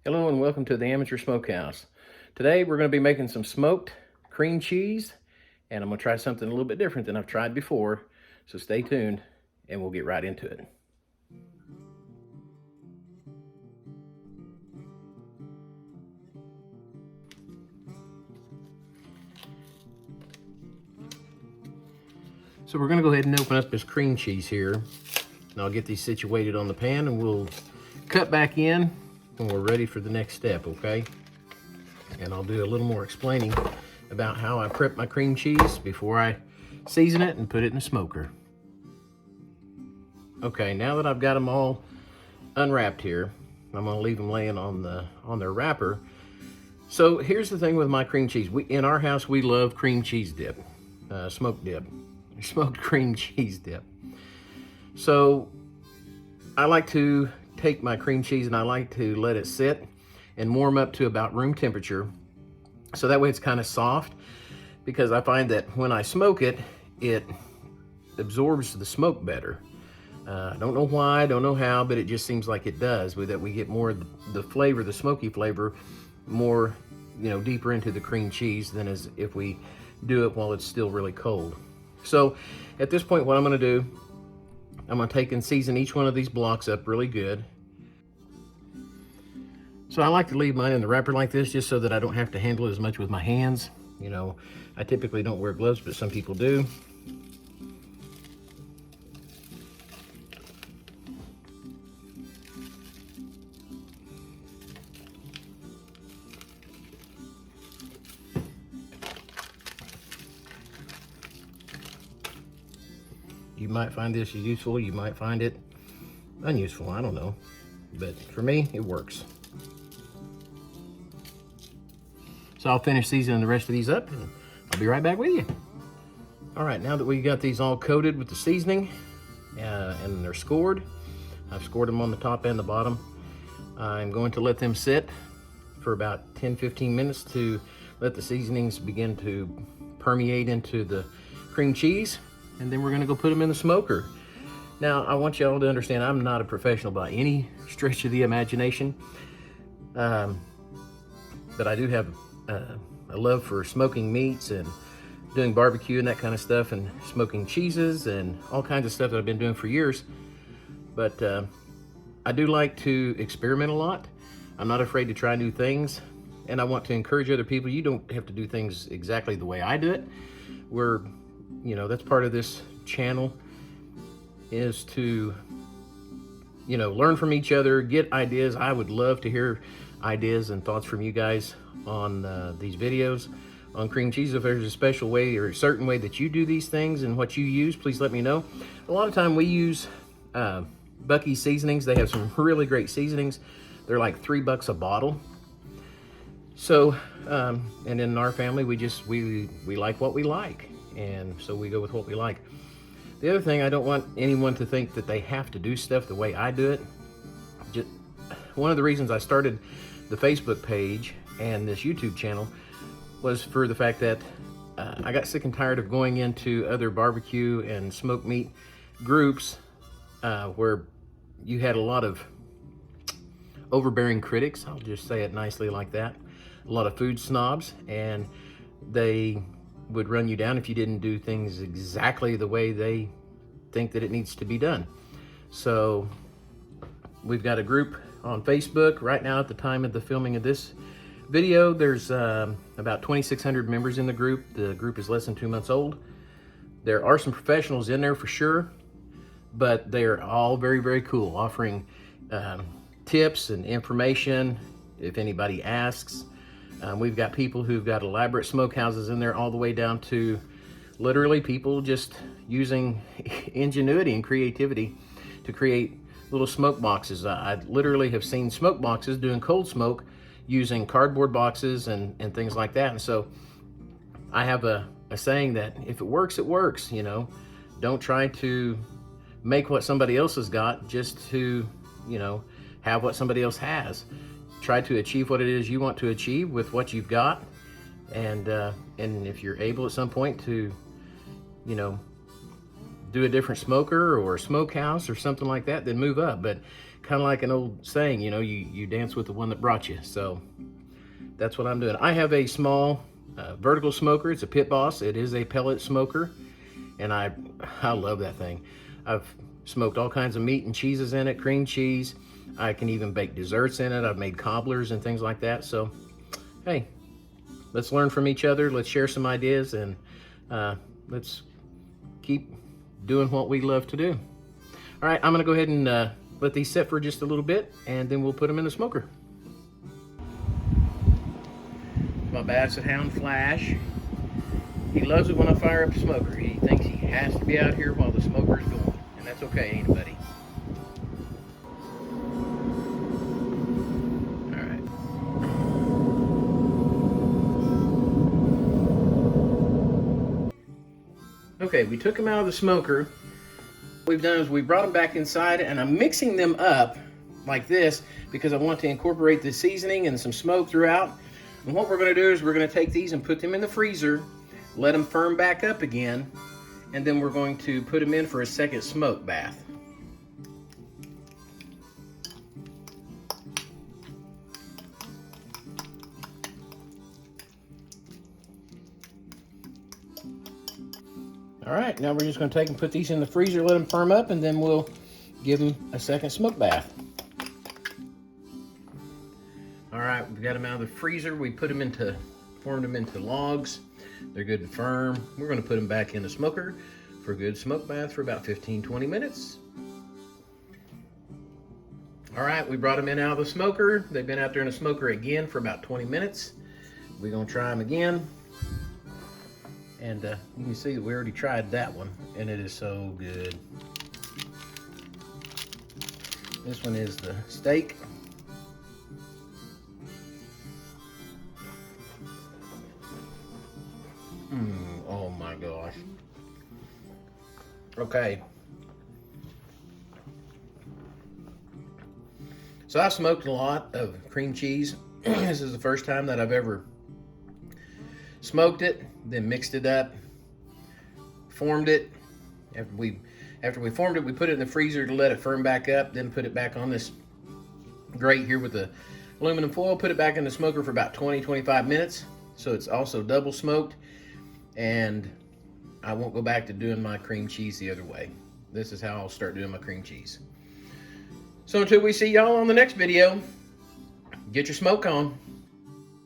Hello and welcome to the Amateur Smokehouse. Today we're going to be making some smoked cream cheese, and I'm going to try something a little bit different than I've tried before. So stay tuned and we'll get right into it. So we're going to go ahead and open up this cream cheese here. And I'll get these situated on the pan and we'll cut back in when we're ready for the next step, okay? And I'll do a little more explaining about how I prep my cream cheese before I season it and put it in the smoker. Okay, now that I've got them all unwrapped here, I'm gonna leave them laying on their wrapper. So here's the thing with my cream cheese. In our house, we love cream cheese dip, smoked cream cheese dip. So I like to take my cream cheese and I like to let it sit and warm up to about room temperature. So that way it's kind of soft, because I find that when I smoke it, it absorbs the smoke better. I don't know why, I don't know how, but it just seems like it does. With that, we get more of the flavor, the smoky flavor, more, deeper into the cream cheese than as if we do it while it's still really cold. So at this point, what I'm gonna do, I'm gonna take and season each one of these blocks up really good. So I like to leave mine in the wrapper like this just so that I don't have to handle it as much with my hands. I typically don't wear gloves, but some people do. You might find this useful, you might find it unuseful, I don't know. But for me, it works. So I'll finish seasoning the rest of these up and I'll be right back with you. All right, now that we got these all coated with the seasoning and they're scored, I've scored them on the top and the bottom. I'm going to let them sit for about 10-15 minutes to let the seasonings begin to permeate into the cream cheese, and then we're gonna go put them in the smoker. Now, I want y'all to understand I'm not a professional by any stretch of the imagination, but I do have a love for smoking meats and doing barbecue and that kind of stuff, and smoking cheeses and all kinds of stuff that I've been doing for years. But I do like to experiment a lot. I'm not afraid to try new things, and I want to encourage other people. You don't have to do things exactly the way I do it. That's part of this channel, is to learn from each other, get ideas. I would love to hear ideas and thoughts from you guys on these videos on cream cheese. If there's a special way or a certain way that you do these things and what you use, please let me know. A lot of time we use Buc-ee's seasonings. They have some really great seasonings. They're like $3 a bottle. So and in our family, we like what we like, and so we go with what we like. The other thing, I don't want anyone to think that they have to do stuff the way I do it. One of the reasons I started the Facebook page and this YouTube channel was for the fact that I got sick and tired of going into other barbecue and smoked meat groups where you had a lot of overbearing critics, I'll just say it nicely like that, a lot of food snobs, and they would run you down if you didn't do things exactly the way they think that it needs to be done. So we've got a group on Facebook right now. At the time of the filming of this video, there's about 2,600 members in the group. The group is less than 2 months old. There are some professionals in there for sure, but they're all very, very cool, offering tips and information if anybody asks. We've got people who've got elaborate smokehouses in there, all the way down to literally people just using ingenuity and creativity to create little smoke boxes. I literally have seen smoke boxes doing cold smoke using cardboard boxes and things like that. And so I have a saying that if it works, it works. Don't try to make what somebody else has got just to have what somebody else has. Try to achieve what it is you want to achieve with what you've got, and if you're able at some point to do a different smoker or a smokehouse or something like that, then move up. But kind of like an old saying, you know, you dance with the one that brought you. So that's what I'm doing. I have a small vertical smoker. It's a Pit Boss. It is a pellet smoker, and I love that thing. I've smoked all kinds of meat and cheeses in it, cream cheese. I can even bake desserts in it. I've made cobblers and things like that. So, hey, let's learn from each other. Let's share some ideas, and let's keep doing what we love to do. All right, I'm gonna go ahead and let these sit for just a little bit, and then we'll put them in the smoker. My Basset Hound Flash. He loves it when I fire up the smoker. He thinks he has to be out here while the smoker is going, and that's okay, ain't it, buddy? All right. Okay, we took them out of the smoker. What we've done is we brought them back inside, and I'm mixing them up like this because I want to incorporate the seasoning and some smoke throughout. And what we're going to do is we're going to take these and put them in the freezer, let them firm back up again, and then we're going to put them in for a second smoke bath. All right, now we're just going to take and put these in the freezer, let them firm up, and then we'll give them a second smoke bath. All right, we've got them out of the freezer. We formed them into logs. They're good and firm. We're going to put them back in the smoker for a good smoke bath for about 15-20 minutes. All right, we brought them in out of the smoker. They've been out there in the smoker again for about 20 minutes. We're going to try them again. And you can see that we already tried that one, and it is so good. This one is the steak. Oh my gosh. Okay. So I've smoked a lot of cream cheese. This is the first time that I've ever smoked it, then mixed it up, formed it. After we formed it, we put it in the freezer to let it firm back up, then put it back on this grate here with the aluminum foil, put it back in the smoker for about 20-25 minutes. So it's also double smoked, and I won't go back to doing my cream cheese the other way. This is how I'll start doing my cream cheese. So until we see y'all on the next video, get your smoke on.